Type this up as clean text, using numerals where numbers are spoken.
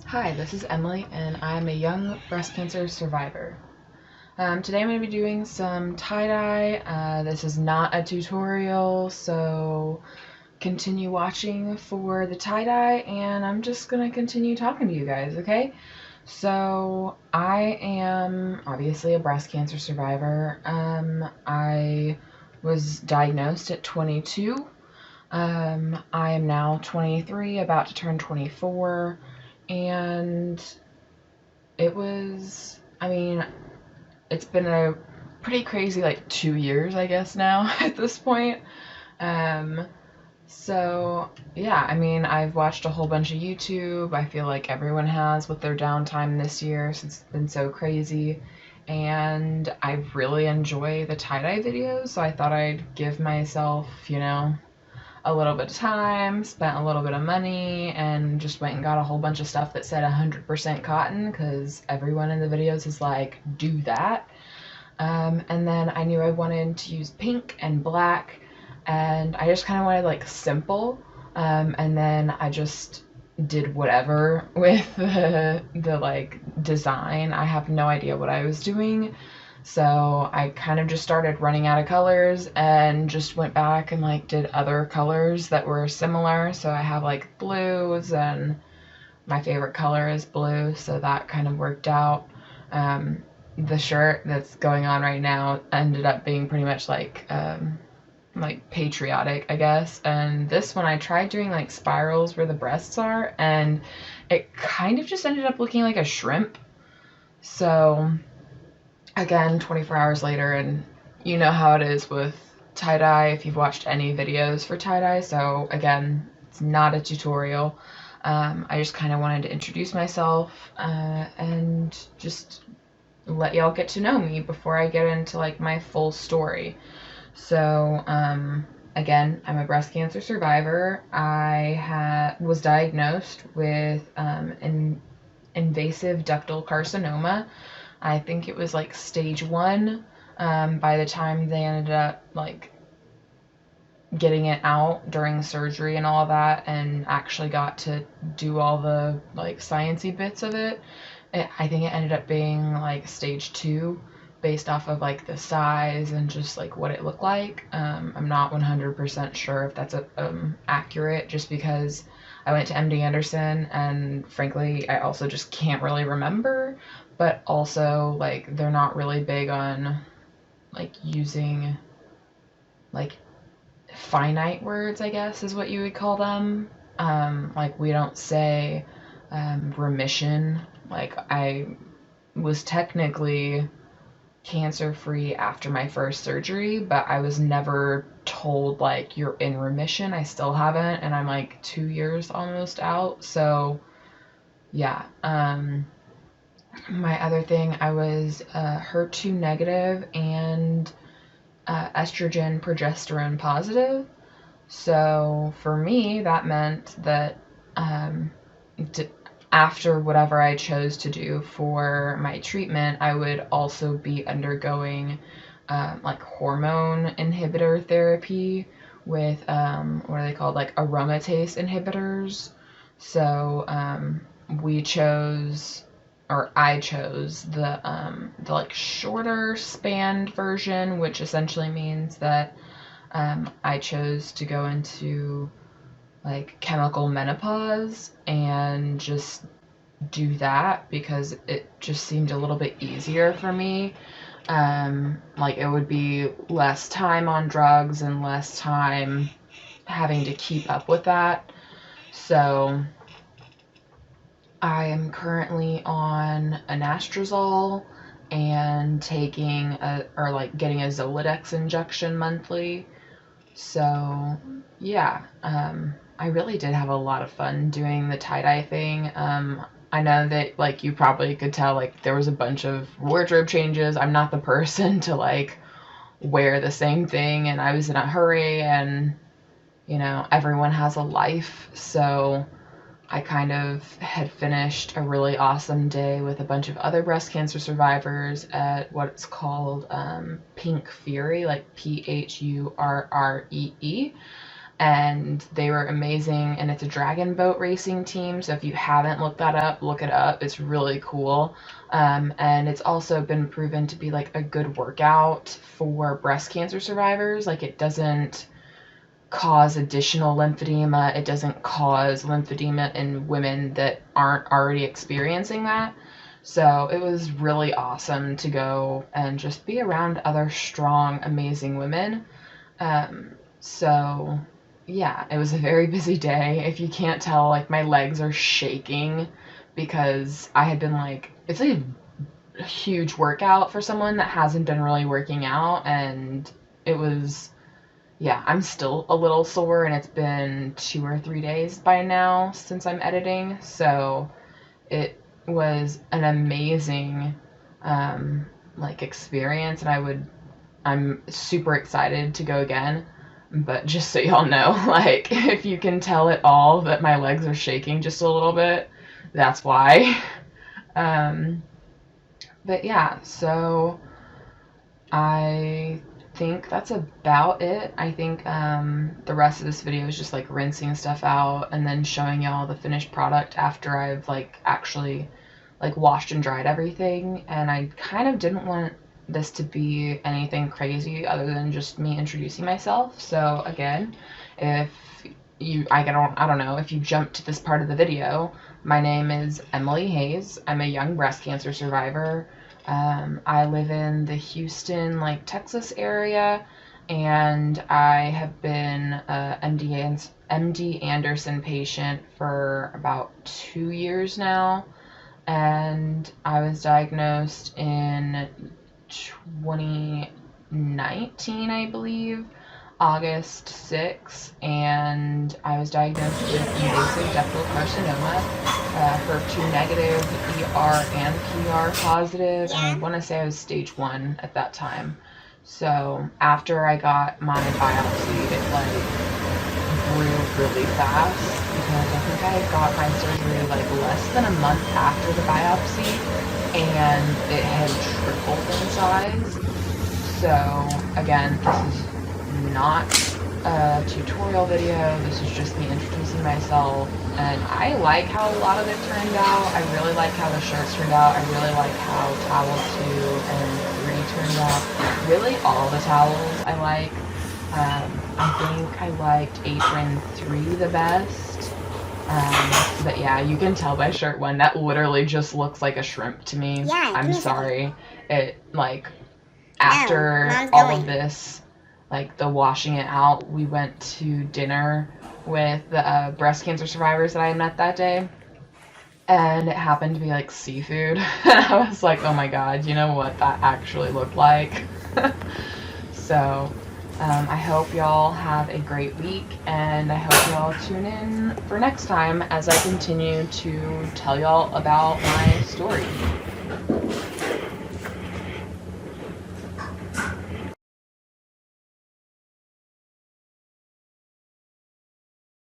Hi, this is Emily, and I'm a young breast cancer survivor. Today I'm going to be doing some tie-dye. This is not a tutorial, so continue watching for the tie-dye, and I'm just going to continue talking to you guys, okay? So, I am obviously a breast cancer survivor. I was diagnosed at 22. I am now 23, about to turn 24, and it's been a pretty crazy, like, 2 years, I guess, now at this point. Um, I've watched a whole bunch of YouTube. I feel like everyone has with their downtime this year since it's been so crazy. And I really enjoy the tie-dye videos, so I thought I'd give myself, a little bit of time, spent a little bit of money, and just went and got a whole bunch of stuff that said 100% cotton because everyone in the videos is like, do that. And then I knew I wanted to use pink and black, and I just kind of wanted like simple. And then I just did whatever with the like design. I have no idea what I was doing. So I kind of just started running out of colors and just went back and like did other colors that were similar. So I have like blues, and my favorite color is blue, so that kind of worked out. The shirt that's going on right now ended up being pretty much like patriotic, I guess. And this one I tried doing like spirals where the breasts are, and it kind of just ended up looking like a shrimp. So again, 24 hours later, and you know how it is with tie-dye if you've watched any videos for tie-dye. So again, it's not a tutorial. I just kind of wanted to introduce myself and just let y'all get to know me before I get into like my full story. So again, I'm a breast cancer survivor. I was diagnosed with an invasive ductal carcinoma. I think it was like stage 1 by the time they ended up like getting it out during surgery and all that, and actually got to do all the like sciencey bits of it. I think it ended up being like stage 2 based off of like the size and just like what it looked like. I'm not 100% sure if that's accurate, just because I went to MD Anderson, and frankly I also just can't really remember. But also, like, they're not really big on like using like finite words, I guess is what you would call them. Like, we don't say remission. Like, I was technically cancer free after my first surgery, but I was never told like you're in remission. I still haven't, and I'm like 2 years almost out. So yeah. My other thing, I was HER2 negative and estrogen progesterone positive. So for me, that meant that um, after whatever I chose to do for my treatment, I would also be undergoing like hormone inhibitor therapy with what are they called, like aromatase inhibitors. So we chose, or I chose the like shorter spanned version, which essentially means that I chose to go into like chemical menopause and just do that because it just seemed a little bit easier for me. Like, it would be less time on drugs and less time having to keep up with that. So I am currently on anastrozole and taking or like getting a Zoladex injection monthly. So yeah, I really did have a lot of fun doing the tie-dye thing. I know that like you probably could tell, like, there was a bunch of wardrobe changes. I'm not the person to like wear the same thing, and I was in a hurry, and everyone has a life. So I kind of had finished a really awesome day with a bunch of other breast cancer survivors at what's called Pink Fury, like Phurree. and they were amazing. And it's a dragon boat racing team, so if you haven't looked that up, look it up. It's really cool. And it's also been proven to be like a good workout for breast cancer survivors. Like, it doesn't cause additional lymphedema. It doesn't cause lymphedema in women that aren't already experiencing that. So it was really awesome to go and just be around other strong, amazing women. So yeah, it was a very busy day. If you can't tell, like, my legs are shaking because I had been like, it's like a huge workout for someone that hasn't been really working out, and it was, yeah, I'm still a little sore, and it's been 2 or 3 days by now since I'm editing. So it was an amazing like experience, and I'm super excited to go again. But just so y'all know, like, if you can tell at all that my legs are shaking just a little bit, that's why. um but yeah, so I think that's about it. I think the rest of this video is just like rinsing stuff out and then showing y'all the finished product after I've like actually like washed and dried everything. And I kind of didn't want this to be anything crazy other than just me introducing myself. So again, if I don't know if you jumped to this part of the video, my name is Emily Hayes. I'm a young breast cancer survivor. I live in the Houston, like, Texas area, and I have been a MD Anderson patient for about 2 years now. And I was diagnosed in 2019, I believe, August 6th, and I was diagnosed with invasive ductal carcinoma, HER2 negative, ER and PR positive, and I want to say I was stage 1 at that time. So after I got my biopsy, it like grew really fast, because I think I got my surgery like less than a month after the biopsy, and it had tripled in size. So again, this is not a tutorial video, this is just me introducing myself, and I like how a lot of it turned out. I really like how the shirts turned out. I really like how towel 2 and 3 turned out. Really, all the towels I like. I think I liked apron 3 the best. But yeah, you can tell by shirt 1, that literally just looks like a shrimp to me. Yeah, I'm sorry. It, like, after all of this, like the washing it out, we went to dinner with the breast cancer survivors that I met that day, and it happened to be like seafood. And I was like, oh my god, you know what that actually looked like? So I hope y'all have a great week, and I hope y'all tune in for next time as I continue to tell y'all about my story.